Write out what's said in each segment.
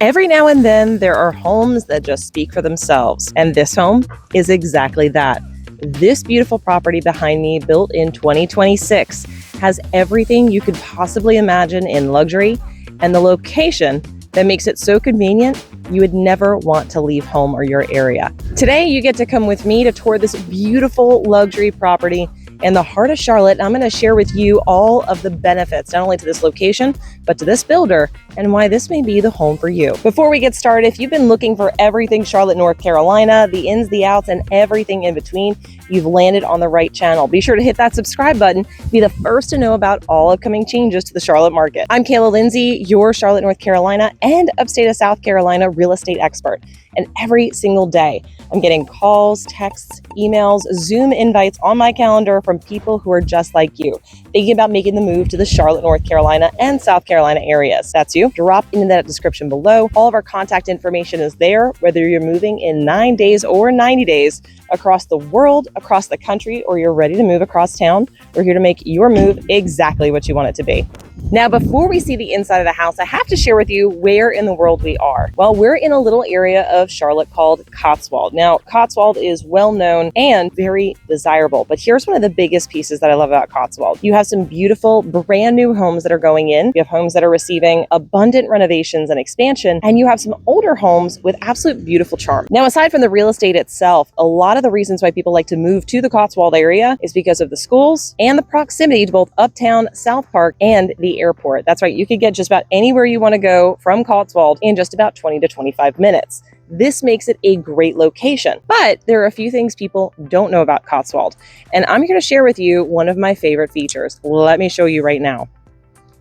Every now and then, there are homes that just speak for themselves, and this home is exactly that. This beautiful property behind me, built in 2026, has everything you could possibly imagine in luxury, and the location that makes it so convenient you would never want to leave home or your area. Today, you get to come with me to tour this beautiful luxury property in the heart of Charlotte. I'm going to share with you all of the benefits, not only to this location, but to this builder, and why this may be the home for you. Before we get started, if you've been looking for everything Charlotte, North Carolina, the ins, the outs, and everything in between, you've landed on the right channel. Be sure to hit that subscribe button, be the first to know about all upcoming changes to the Charlotte market. I'm Kayla Lindsay, your Charlotte, North Carolina, and upstate of South Carolina real estate expert. And every single day, I'm getting calls, texts, emails, Zoom invites on my calendar from people who are just like you, thinking about making the move to the Charlotte, North Carolina, and South Carolina areas. That's you. Drop into that description below. All of our contact information is there, whether you're moving in 9 days or 90 days across the world, across the country, or you're ready to move across town. We're here to make your move exactly what you want it to be. Now, before we see the inside of the house, I have to share with you where in the world we are. Well, we're in a little area of Charlotte called Cotswold. Now, Cotswold is well known and very desirable, but here's one of the biggest pieces that I love about Cotswold. You have some beautiful brand new homes that are going in. You have homes that are receiving abundant renovations and expansion, and you have some older homes with absolute beautiful charm. Now, aside from the real estate itself, a lot of the reasons why people like to move to the Cotswold area is because of the schools and the proximity to both Uptown, South Park, and the airport. That's right, you could get just about anywhere you want to go from Cotswold in just about 20 to 25 minutes. This makes it a great location, but there are a few things people don't know about Cotswold, and I'm here to share with you one of my favorite features. Let me show you right now.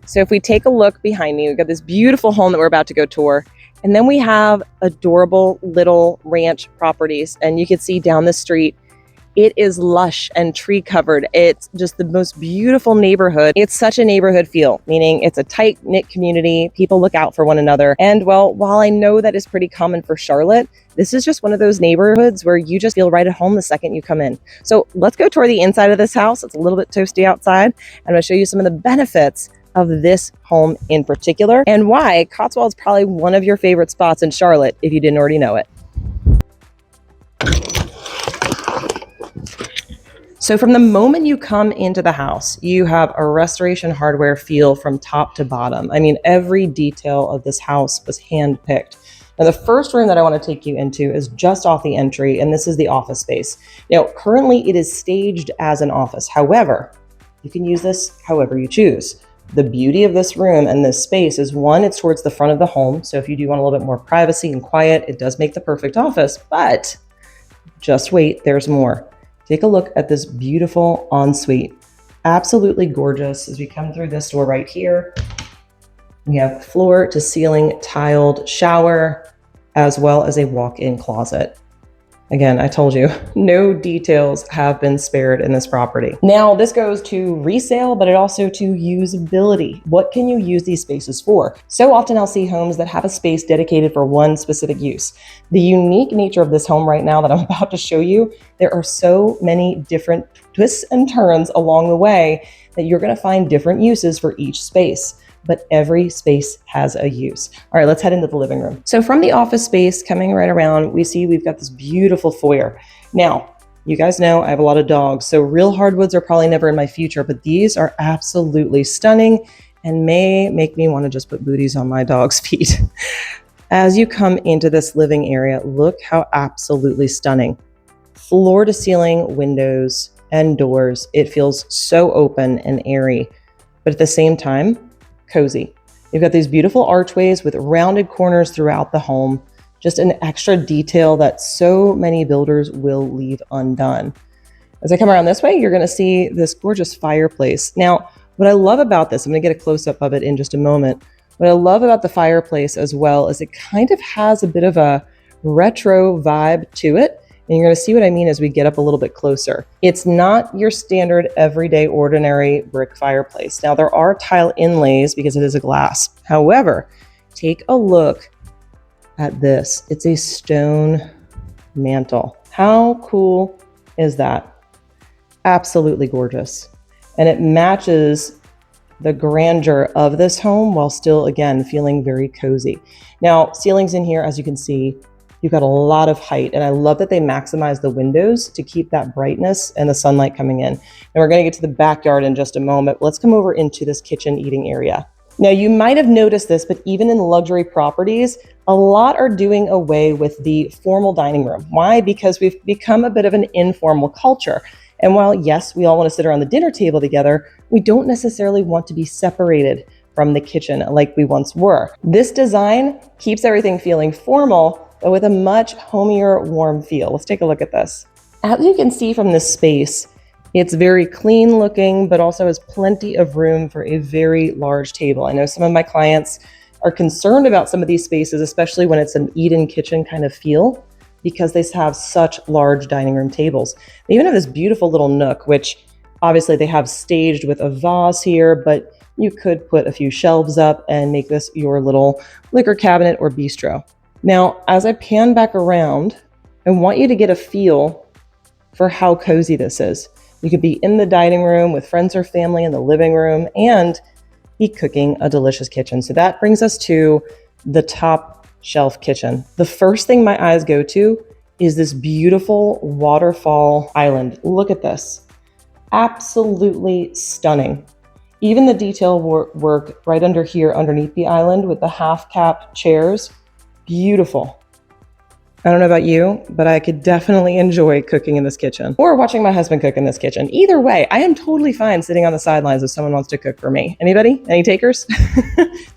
So if we take a look behind me, we've got this beautiful home that we're about to go tour, and then we have adorable little ranch properties, and you can see down the street it is lush and tree covered. It's just the most beautiful neighborhood. It's such a neighborhood feel, meaning it's a tight knit community. People look out for one another. And well, while I know that is pretty common for Charlotte, this is just one of those neighborhoods where you just feel right at home the second you come in. So let's go tour the inside of this house. It's a little bit toasty outside. I'm going to show you some of the benefits of this home in particular and why Cotswold is probably one of your favorite spots in Charlotte if you didn't already know it. So from the moment you come into the house, you have a Restoration Hardware feel from top to bottom. I mean, every detail of this house was handpicked. Now, the first room that I want to take you into is just off the entry, and this is the office space. Now, currently it is staged as an office. However, you can use this however you choose. The beauty of this room and this space is, one, it's towards the front of the home. So if you do want a little bit more privacy and quiet, it does make the perfect office, but just wait, there's more. Take a look at this beautiful ensuite. Absolutely gorgeous. As we come through this door right here, we have floor to ceiling tiled shower, as well as a walk-in closet. Again, I told you, no details have been spared in this property. Now, this goes to resale, but it also to usability. What can you use these spaces for? So often I'll see homes that have a space dedicated for one specific use. The unique nature of this home right now that I'm about to show you, there are so many different twists and turns along the way that you're going to find different uses for each space. But every space has a use. All right, let's head into the living room. So from the office space coming right around, we see we've got this beautiful foyer. Now, you guys know I have a lot of dogs, so real hardwoods are probably never in my future, but these are absolutely stunning and may make me want to just put booties on my dog's feet. As you come into this living area, look how absolutely stunning. Floor to ceiling windows and doors. It feels so open and airy, but at the same time, cozy. You've got these beautiful archways with rounded corners throughout the home, just an extra detail that so many builders will leave undone. As I come around this way, you're going to see this gorgeous fireplace. Now, what I love about this, I'm going to get a close-up of it in just a moment. What I love about the fireplace as well is it kind of has a bit of a retro vibe to it. And you're going to see what I mean as we get up a little bit closer. It's not your standard, everyday, ordinary brick fireplace. Now, there are tile inlays because it is a glass. However, take a look at this. It's a stone mantle. How cool is that? Absolutely gorgeous. And it matches the grandeur of this home while still, again, feeling very cozy. Now, ceilings in here, as you can see, you've got a lot of height, and I love that they maximize the windows to keep that brightness and the sunlight coming in. And we're going to get to the backyard in just a moment. Let's come over into this kitchen eating area. Now, you might have noticed this, but even in luxury properties, a lot are doing away with the formal dining room. Why? Because we've become a bit of an informal culture. And while, yes, we all want to sit around the dinner table together, we don't necessarily want to be separated from the kitchen like we once were. This design keeps everything feeling formal, but with a much homier, warm feel. Let's take a look at this. As you can see from this space, it's very clean looking, but also has plenty of room for a very large table. I know some of my clients are concerned about some of these spaces, especially when it's an eat-in kitchen kind of feel, because they have such large dining room tables. They even have this beautiful little nook, which obviously they have staged with a vase here, but you could put a few shelves up and make this your little liquor cabinet or bistro. Now, as I pan back around, I want you to get a feel for how cozy this is. You could be in the dining room with friends or family in the living room and be cooking a delicious kitchen. So that brings us to the top shelf kitchen. The first thing my eyes go to is this beautiful waterfall island. Look at this. Absolutely stunning. Even the detail work right under here, underneath the island with the half cap chairs, beautiful. I don't know about you, but I could definitely enjoy cooking in this kitchen or watching my husband cook in this kitchen. Either way, I am totally fine sitting on the sidelines if someone wants to cook for me. Anybody? Any takers?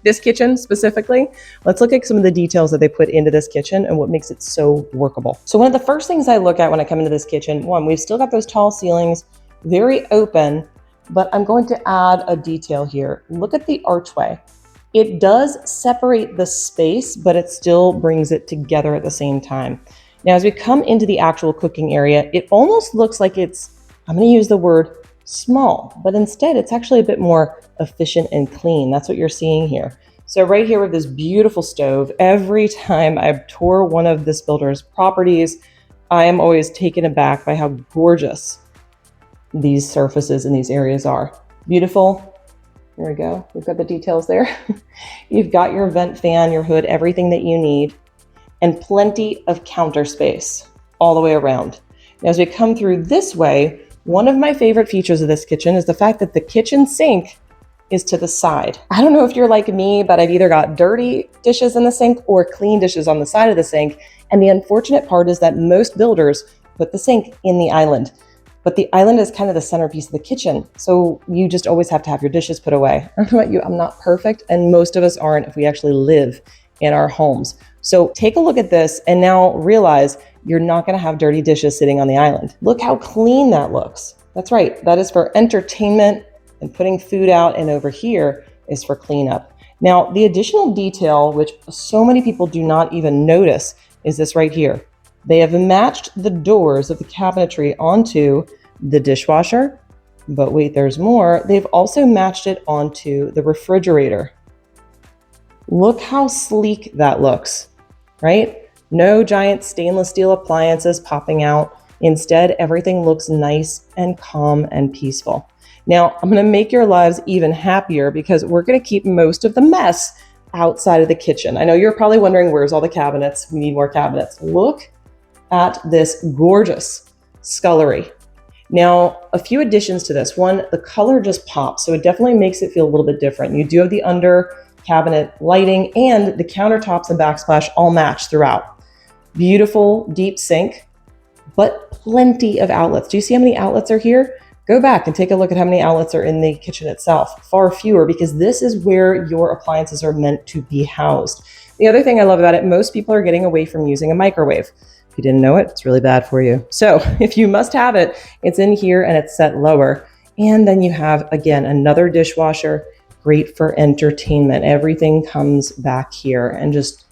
This kitchen specifically? Let's look at some of the details that they put into this kitchen and what makes it so workable. So one of the first things I look at when I come into this kitchen, one, we've still got those tall ceilings, very open, but I'm going to add a detail here. Look at the archway. It does separate the space, but it still brings it together at the same time. Now, as we come into the actual cooking area, it almost looks like it's, I'm going to use the word small, but instead it's actually a bit more efficient and clean. That's what you're seeing here. So right here with this beautiful stove, every time I tour one of this builder's properties, I am always taken aback by how gorgeous these surfaces in these areas are. Beautiful. There we go. We've got the details there. You've got your vent fan, your hood, everything that you need, and plenty of counter space all the way around. Now, as we come through this way, one of my favorite features of this kitchen is the fact that the kitchen sink is to the side. I don't know if you're like me, but I've either got dirty dishes in the sink or clean dishes on the side of the sink. And the unfortunate part is that most builders put the sink in the island. But the island is kind of the centerpiece of the kitchen. So you just always have to have your dishes put away. I don't know about you, I'm not perfect. And most of us aren't if we actually live in our homes. So take a look at this and now realize you're not gonna have dirty dishes sitting on the island. Look how clean that looks. That's right, that is for entertainment and putting food out, and over here is for cleanup. Now, the additional detail, which so many people do not even notice, is this right here. They have matched the doors of the cabinetry onto the dishwasher, but wait, there's more. They've also matched it onto the refrigerator. Look how sleek that looks, right? No giant stainless steel appliances popping out. Instead, everything looks nice and calm and peaceful. Now, I'm gonna make your lives even happier because we're gonna keep most of the mess outside of the kitchen. I know you're probably wondering, where's all the cabinets? We need more cabinets. Look at this gorgeous scullery. Now, a few additions to this. One, the color just pops, so it definitely makes it feel a little bit different. You do have the under cabinet lighting, and the countertops and backsplash all match throughout. Beautiful deep sink, but plenty of outlets. Do you see how many outlets are here? Go back and take a look at how many outlets are in the kitchen itself. Far fewer, because this is where your appliances are meant to be housed. The other thing I love about it, most people are getting away from using a microwave. If you didn't know it, it's really bad for you. So if you must have it, it's in here and it's set lower. And then you have, again, another dishwasher, great for entertainment. Everything comes back here and just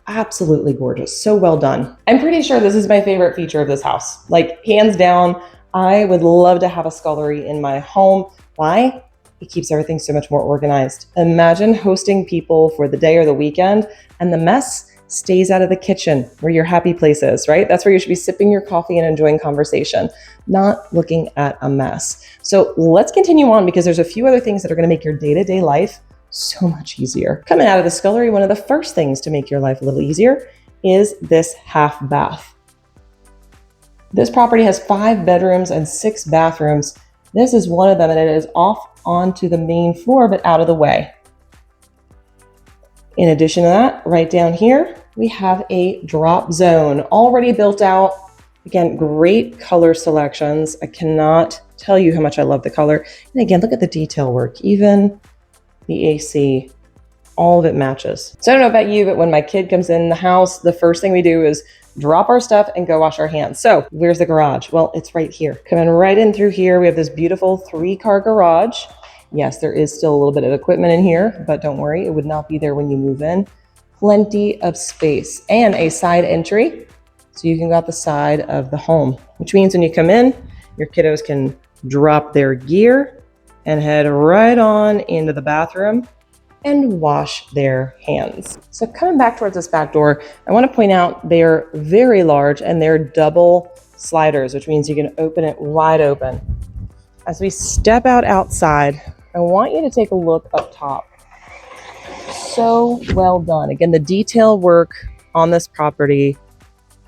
absolutely gorgeous. So well done. I'm pretty sure this is my favorite feature of this house. Like, hands down, I would love to have a scullery in my home. Why? It keeps everything so much more organized. Imagine hosting people for the day or the weekend and the mess stays out of the kitchen where your happy place is, right? That's where you should be sipping your coffee and enjoying conversation, not looking at a mess. So let's continue on because there's a few other things that are going to make your day-to-day life so much easier. Coming out of the Scullery, one of the first things to make your life a little easier is this half bath. This property has 5 bedrooms and 6 bathrooms. This is one of them, and it is off onto the main floor, but out of the way. In addition to that, right down here, we have a drop zone already built out. Again, great color selections. I cannot tell you how much I love the color. And again, look at the detail work. Even the AC, all of it matches. So I don't know about you, but when my kid comes in the house, the first thing we do is drop our stuff and go wash our hands. So where's the garage? Well, it's right here. Coming right in through here, we have this beautiful 3-car garage. Yes, there is still a little bit of equipment in here, but don't worry, it would not be there when you move in. Plenty of space and a side entry, so you can go out the side of the home, which means when you come in, your kiddos can drop their gear and head right on into the bathroom and wash their hands. So coming back towards this back door, I want to point out they're very large and they're double sliders, which means you can open it wide open. As we step out outside, I want you to take a look up top. So well done. Again, the detail work on this property,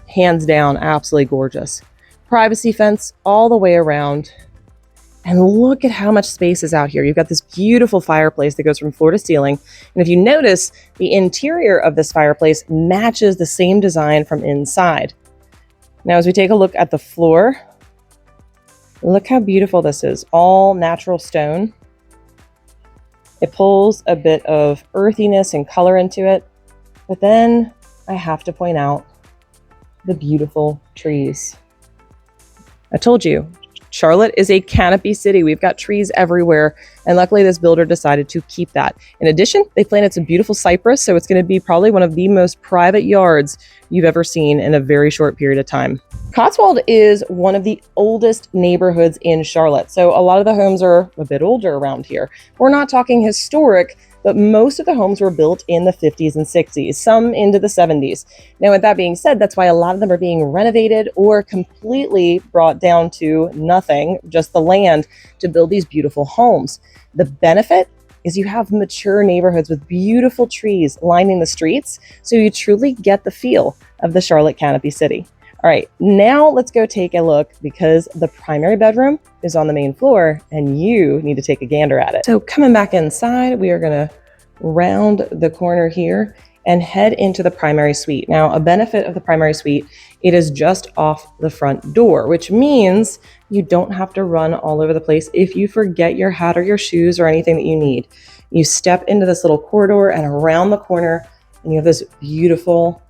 hands down, absolutely gorgeous. Privacy fence all the way around. And look at how much space is out here. You've got this beautiful fireplace that goes from floor to ceiling. And if you notice, the interior of this fireplace matches the same design from inside. Now, as we take a look at the floor, look how beautiful this is. All natural stone. It pulls a bit of earthiness and color into it. But then I have to point out the beautiful trees. I told you, Charlotte is a canopy city. We've got trees everywhere. And luckily this builder decided to keep that. In addition, they planted some beautiful cypress. So it's going to be probably one of the most private yards you've ever seen in a very short period of time. Cotswold is one of the oldest neighborhoods in Charlotte. So a lot of the homes are a bit older around here. We're not talking historic, but most of the homes were built in the 50s and 60s, some into the 70s. Now, with that being said, that's why a lot of them are being renovated or completely brought down to nothing, just the land, to build these beautiful homes. The benefit is you have mature neighborhoods with beautiful trees lining the streets, so you truly get the feel of the Charlotte Canopy City. All right, now let's go take a look because the primary bedroom is on the main floor and you need to take a gander at it. So coming back inside, we are gonna round the corner here and head into the primary suite. Now, a benefit of the primary suite, it is just off the front door, which means you don't have to run all over the place if you forget your hat or your shoes or anything that you need. You step into this little corridor and around the corner and you have this beautiful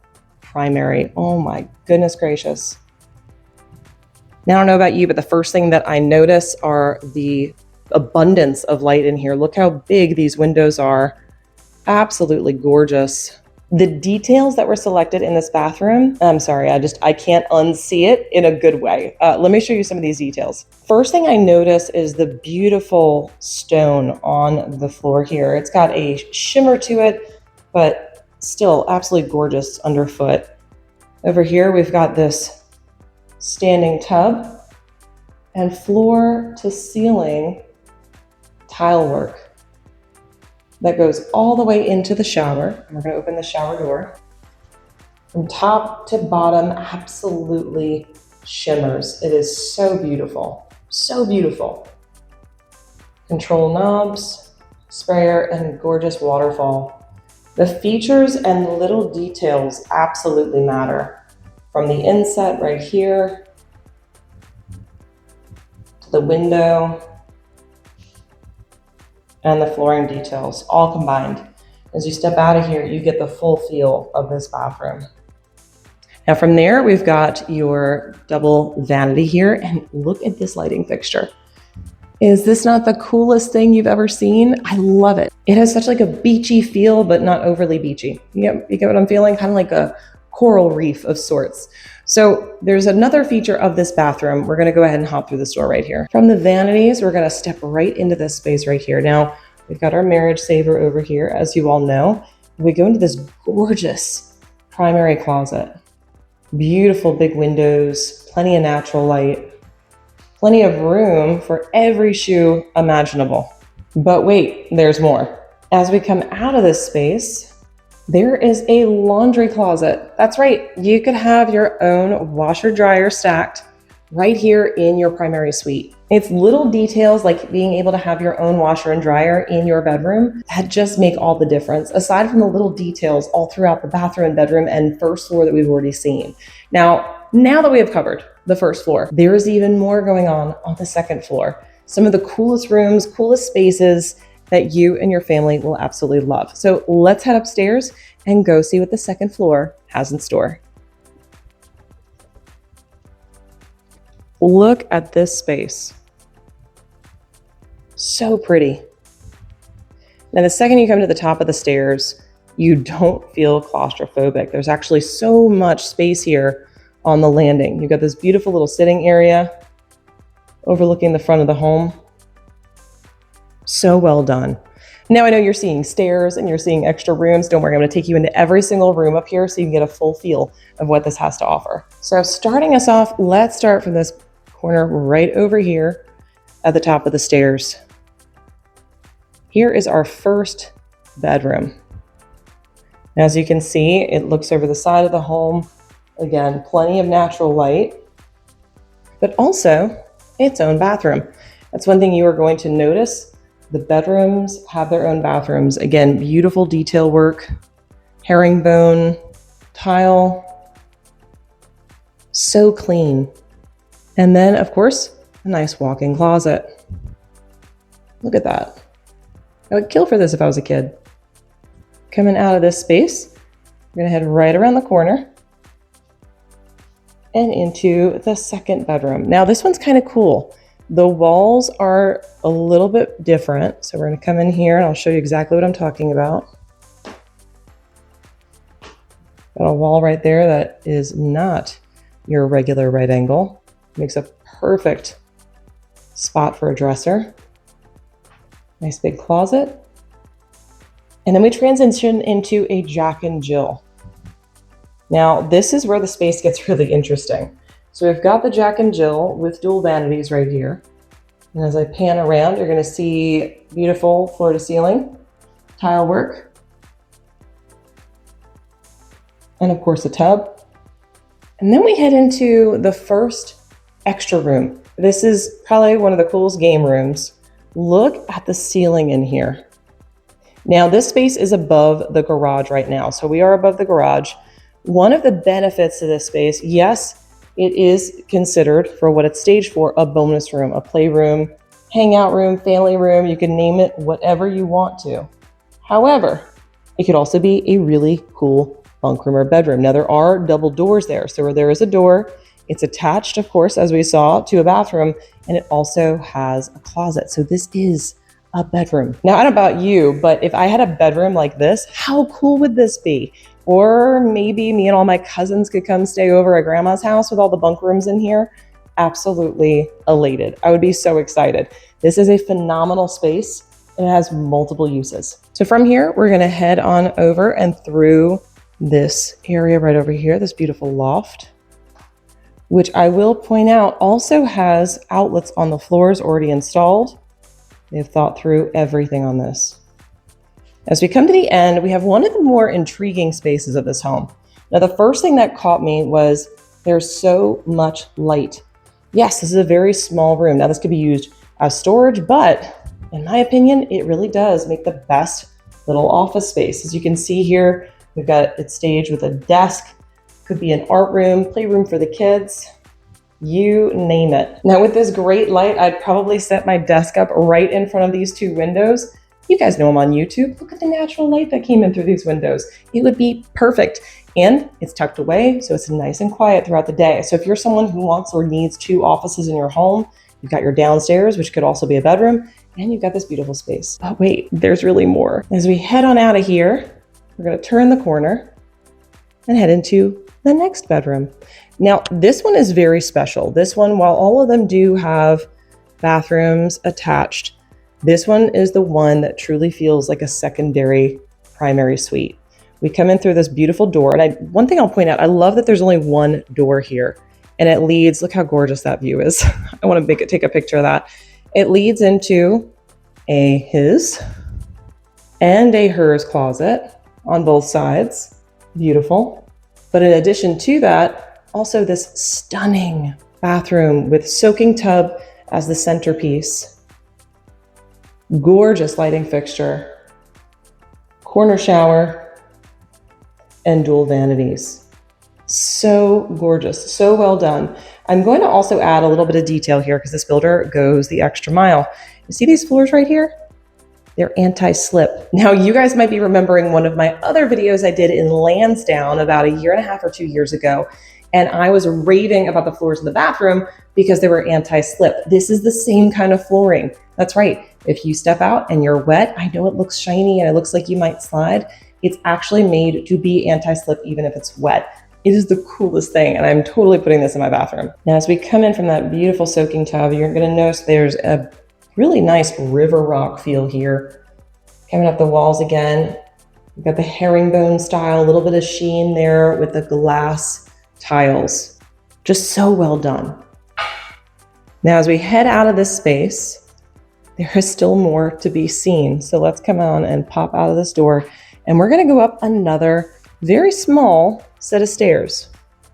primary. Oh my goodness gracious. Now, I don't know about you, but the first thing that I notice are the abundance of light in here. Look how big these windows are. Absolutely gorgeous. The details that were selected in this bathroom, I'm sorry, I can't unsee it in a good way. Let me show you some of these details. First thing I notice is the beautiful stone on the floor here. It's got a shimmer to it, but still absolutely gorgeous underfoot. Over here, we've got this standing tub and floor to ceiling tile work that goes all the way into the shower. We're going to open the shower door. From top to bottom, absolutely shimmers. It is so beautiful, so beautiful. Control knobs, sprayer, and gorgeous waterfall. The features and little details absolutely matter. From the inset right here, to the window, and the flooring details, all combined. As you step out of here, you get the full feel of this bathroom. Now from there, we've got your double vanity here, and look at this lighting fixture. Is this not the coolest thing you've ever seen? I love it. It has such like a beachy feel, but not overly beachy. You get what I'm feeling? Kind of like a coral reef of sorts. So there's another feature of this bathroom. We're gonna go ahead and hop through this door right here. From the vanities, we're gonna step right into this space right here. Now, we've got our marriage saver over here, as you all know. We go into this gorgeous primary closet. Beautiful big windows, plenty of natural light, plenty of room for every shoe imaginable. But wait, there's more. As we come out of this space, there is a laundry closet. That's right, you could have your own washer dryer stacked right here in your primary suite. It's little details like being able to have your own washer and dryer in your bedroom that just make all the difference, aside from the little details all throughout the bathroom and bedroom and first floor that we've already seen. Now that we have covered the first floor, there is even more going on the second floor. Some of the coolest rooms, coolest spaces that you and your family will absolutely love. So let's head upstairs and go see what the second floor has in store. Look at this space. So pretty. Now, the second you come to the top of the stairs, you don't feel claustrophobic. There's actually so much space here on the landing. You've got this beautiful little sitting area overlooking the front of the home. So well done. Now I know you're seeing stairs and you're seeing extra rooms. Don't worry, I'm going to take you into every single room up here so you can get a full feel of what this has to offer. So starting us off, let's start from this corner right over here at the top of the stairs. Here is our first bedroom. As you can see, it looks over the side of the home. Again, plenty of natural light, but also its own bathroom. That's one thing you are going to notice. The bedrooms have their own bathrooms. Again, beautiful detail work, herringbone tile, so clean. And then, of course, a nice walk-in closet. Look at that. I would kill for this if I was a kid. Coming out of this space, we're gonna head right around the corner and into the second bedroom. Now, this one's kind of cool. The walls are a little bit different. So we're gonna come in here and I'll show you exactly what I'm talking about. Got a wall right there that is not your regular right angle. Makes a perfect spot for a dresser. Nice big closet. And then we transition into a Jack and Jill. Now, this is where the space gets really interesting. So we've got the Jack and Jill with dual vanities right here. And as I pan around, you're gonna see beautiful floor to ceiling tile work. And of course, a tub. And then we head into the first extra room. This is probably one of the coolest game rooms. Look at the ceiling in here. Now, this space is above the garage right now. So we are above the garage. One of the benefits to this space, yes, it is considered for what it's staged for, a bonus room, a playroom, hangout room, family room, you can name it whatever you want to. However, it could also be a really cool bunk room or bedroom. Now, there are double doors there. So where there is a door, it's attached, of course, as we saw, to a bathroom, and it also has a closet. So this is a bedroom. Now, I don't know about you, but if I had a bedroom like this, how cool would this be? Or maybe me and all my cousins could come stay over at grandma's house with all the bunk rooms in here. Absolutely elated. I would be so excited. This is a phenomenal space and it has multiple uses. So from here, we're gonna head on over and through this area right over here, this beautiful loft, which I will point out also has outlets on the floors already installed. They've thought through everything on this. As we come to the end, we have one of the more intriguing spaces of this home. Now, the first thing that caught me was there's so much light. Yes, this is a very small room. Now, this could be used as storage, but in my opinion, it really does make the best little office space. As you can see here, we've got it staged with a desk, could be an art room, playroom for the kids, you name it. Now, with this great light, I'd probably set my desk up right in front of these two windows. You guys know I'm on YouTube. Look at the natural light that came in through these windows. It would be perfect. And it's tucked away, so it's nice and quiet throughout the day. So if you're someone who wants or needs two offices in your home, you've got your downstairs, which could also be a bedroom, and you've got this beautiful space. Oh wait, there's really more. As we head on out of here, we're gonna turn the corner and head into the next bedroom. Now, this one is very special. This one, while all of them do have bathrooms attached, this one is the one that truly feels like a secondary primary suite. We come in through this beautiful door. And one thing I'll point out, I love that there's only one door here. And it leads, look how gorgeous that view is. I want to take a picture of that. It leads into a his and a hers closet on both sides. Beautiful. But in addition to that, also this stunning bathroom with soaking tub as the centerpiece. Gorgeous lighting fixture. Corner shower and dual vanities. So gorgeous, so well done. I'm going to also add a little bit of detail here because this builder goes the extra mile. You see these floors right here? They're anti-slip. Now, you guys might be remembering one of my other videos I did in Lansdowne about 1.5 or 2 years ago, and I was raving about the floors in the bathroom because they were anti-slip. This is the same kind of flooring. That's right. If you step out and you're wet, I know it looks shiny and it looks like you might slide. It's actually made to be anti-slip even if it's wet. It is the coolest thing, and I'm totally putting this in my bathroom. Now, as we come in from that beautiful soaking tub, you're gonna notice there's a really nice river rock feel here. Coming up the walls again, we've got the herringbone style, a little bit of sheen there with the glass tiles. Just so well done. Now, as we head out of this space, there is still more to be seen. So let's come on and pop out of this door, and we're gonna go up another very small set of stairs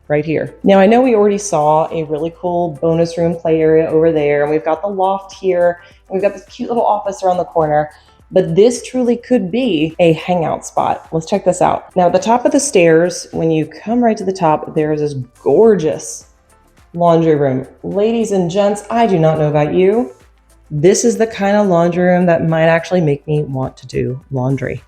right here. Now, I know we already saw a really cool bonus room play area over there, and we've got the loft here, and we've got this cute little office around the corner, but this truly could be a hangout spot. Let's check this out. Now, at the top of the stairs, when you come right to the top, there's this gorgeous laundry room. Ladies and gents, I do not know about you. This is the kind of laundry room that might actually make me want to do laundry.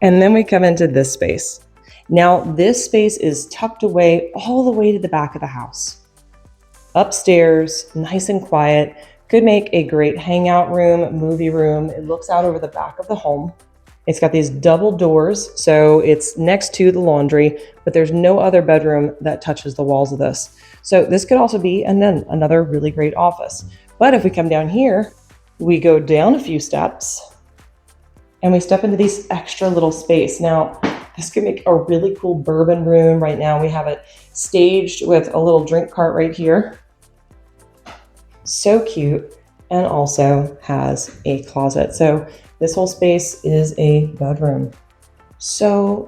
And then we come into this space. Now, this space is tucked away all the way to the back of the house. Upstairs, nice and quiet, could make a great hangout room, movie room. It looks out over the back of the home. It's got these double doors, so it's next to the laundry, but there's no other bedroom that touches the walls of this. So this could also be another really great office. But if we come down here, we go down a few steps and we step into this extra little space. Now, this could make a really cool bourbon room. Right now we have it staged with a little drink cart right here. So cute, and also has a closet. So this whole space is a bedroom. So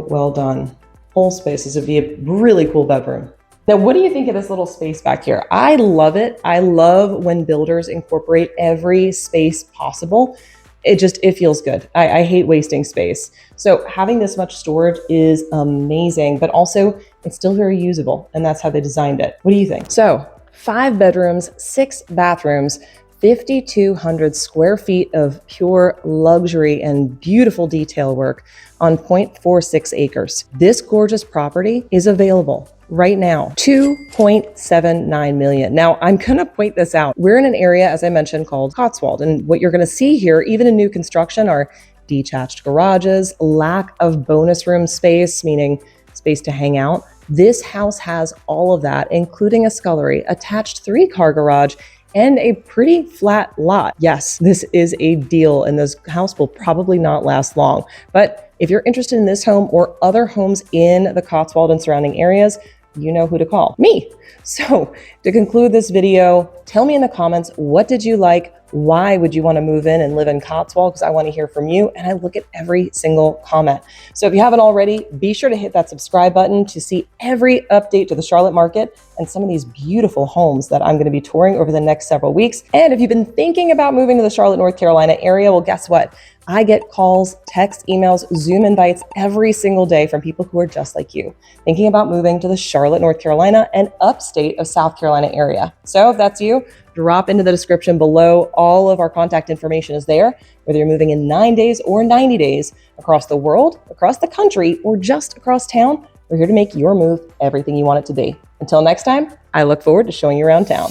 well done. Whole space is to be a really cool bedroom. Now, what do you think of this little space back here? I love it. I love when builders incorporate every space possible. It feels good. I hate wasting space. So having this much storage is amazing, but also it's still very usable, and that's how they designed it. What do you think? So 5 bedrooms, 6 bathrooms, 5,200 square feet of pure luxury and beautiful detail work on 0.46 acres. This gorgeous property is available right now, $2.79 million. Now, I'm gonna point this out. We're in an area, as I mentioned, called Cotswold. And what you're gonna see here, even in new construction, are detached garages, lack of bonus room space, meaning space to hang out. This house has all of that, including a scullery, attached 3-car garage, and a pretty flat lot. Yes, this is a deal, and this house will probably not last long. But if you're interested in this home or other homes in the Cotswold and surrounding areas, you know who to call, me. So to conclude this video, tell me in the comments, what did you like? Why would you want to move in and live in Cotswold? Because I want to hear from you, and I look at every single comment. So if you haven't already, be sure to hit that subscribe button to see every update to the Charlotte market and some of these beautiful homes that I'm going to be touring over the next several weeks. And if you've been thinking about moving to the Charlotte, North Carolina area, well, guess what? I get calls, texts, emails, Zoom invites every single day from people who are just like you, thinking about moving to the Charlotte, North Carolina and upstate of South Carolina area. So if that's you, drop into the description below. All of our contact information is there, whether you're moving in 9 days or 90 days across the world, across the country, or just across town. We're here to make your move everything you want it to be. Until next time, I look forward to showing you around town.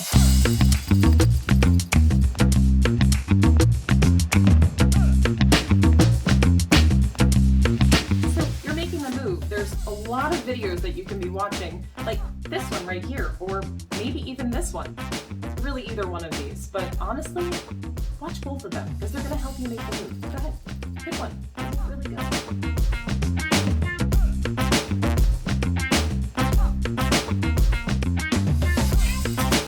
Videos that you can be watching, like this one right here, or maybe even this one. Really either one of these, but honestly, watch both of them because they're going to help you make the move. Go ahead, pick one. It's really good.